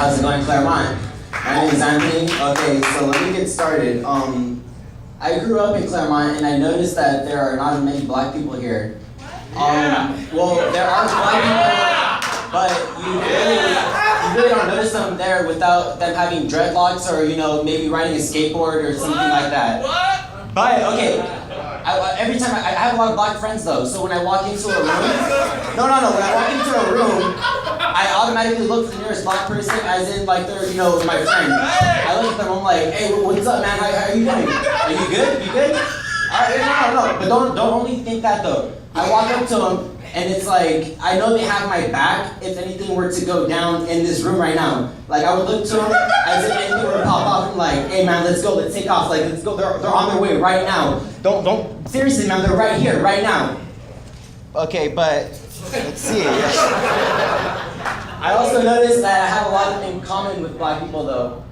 How's it going, Claremont? My name is Anthony. Okay, so let me get started. I grew up in Claremont, and I noticed that there are not many black people here. Well, there are black people, but you really don't notice them there without them having dreadlocks or maybe riding a skateboard or something like that. But okay, every time I have a lot of black friends though, so when I walk into a room, when I walk into a room, I automatically look for the nearest black person, as in like they're my friend. I look at them, I'm like, hey, what's up, man? How are you doing? Are you good? You good? All right, no. But don't only think that though. I walk up to them, and it's like, I know they have my back if anything were to go down in this room right now. Like, I would look to them as if anything were to pop off, and like, hey man, let's go, let's take off. Like, let's go, they're on their way right now. Don't, seriously man, they're right here, right now. Okay, but, let's see. I also noticed that I have a lot in common with black people though.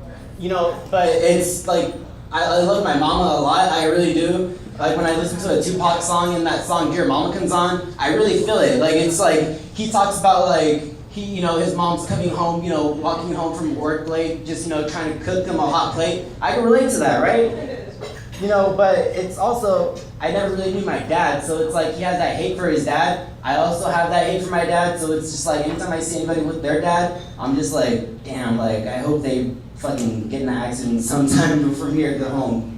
But it's like, I love my mama a lot, I really do. Like when I listen to a Tupac song and that song Dear Mama comes on, I really feel it. Like it's like, he talks about like, his mom's coming home, walking home from work late, just, trying to cook him a hot plate. I can relate to that, right? But it's also, I never really knew my dad, so it's like he has that hate for his dad. I also have that hate for my dad, so it's just like anytime I see anybody with their dad, I'm just like, damn, like I hope they fucking get in an accident sometime from here to home.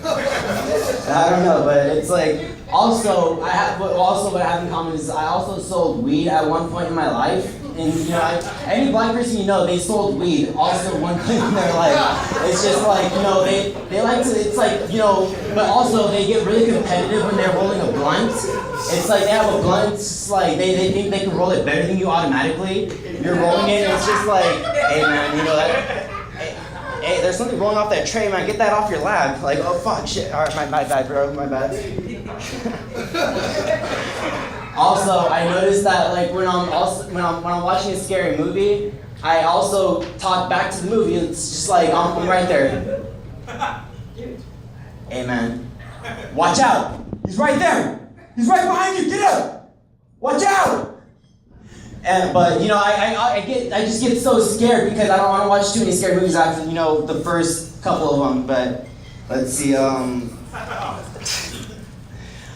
I don't know, but it's like, also what I have in common is I also sold weed at one point in my life. And any black person they sold weed also at one point in their life. It's just like, they like to, it's like, but also they get really competitive when they're rolling a blunt. It's like they have a blunt, it's like they think they can roll it better than you automatically. You're rolling it, and it's just like, hey man, hey, there's something rolling off that tray, man. Get that off your lap. Like, oh fuck, shit. All right, my bad, bro. My bad. Also, I noticed that like when I'm watching a scary movie, I also talk back to the movie. It's just like I'm right there. Hey man, watch out! He's right there. He's right behind you. Get up! Watch out! But I just get so scared because I don't want to watch too many scary movies after the first couple of them. But let's see.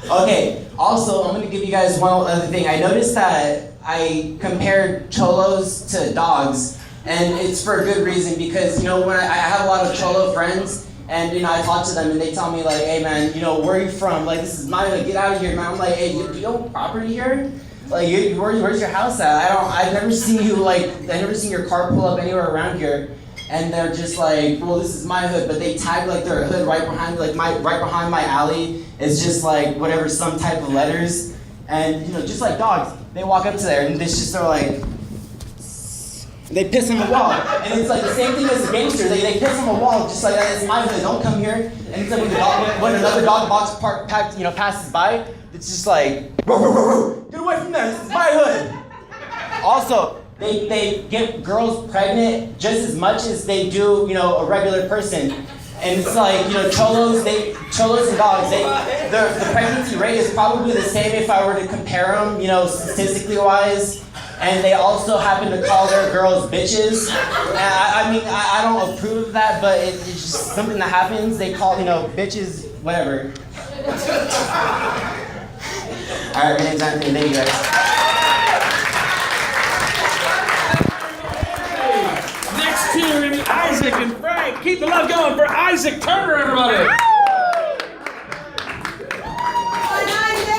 Okay. Also, I'm gonna give you guys one other thing. I noticed that I compared cholos to dogs, and it's for a good reason because when I have a lot of cholo friends, and I talk to them and they tell me like, hey man, where are you from? Like this is my hood. Get out of here, man. I'm like, hey, you own property here? Like, where's your house at? I've never seen you, I've never seen your car pull up anywhere around here. And they're just like, well, this is my hood, but they tag like their hood right behind, right behind my alley is just like whatever, some type of letters. And, just like dogs, they walk up to there and they're like, they piss on the wall. And it's like the same thing as a gangster. They piss on the wall, just like, it's my hood, don't come here. And it's like when another dog passes by, it's just like, get away from there, this is my hood. Also, they get girls pregnant just as much as they do, a regular person. And it's like, cholos and dogs, the pregnancy rate is probably the same if I were to compare them, statistically wise. And they also happen to call their girls bitches. I don't approve of that, but it's just something that happens. They call, bitches, whatever. All right, my name's Anthony. Thank you guys. Next cheering, Isaac and Frank. Keep the love going for Isaac Turner, everybody.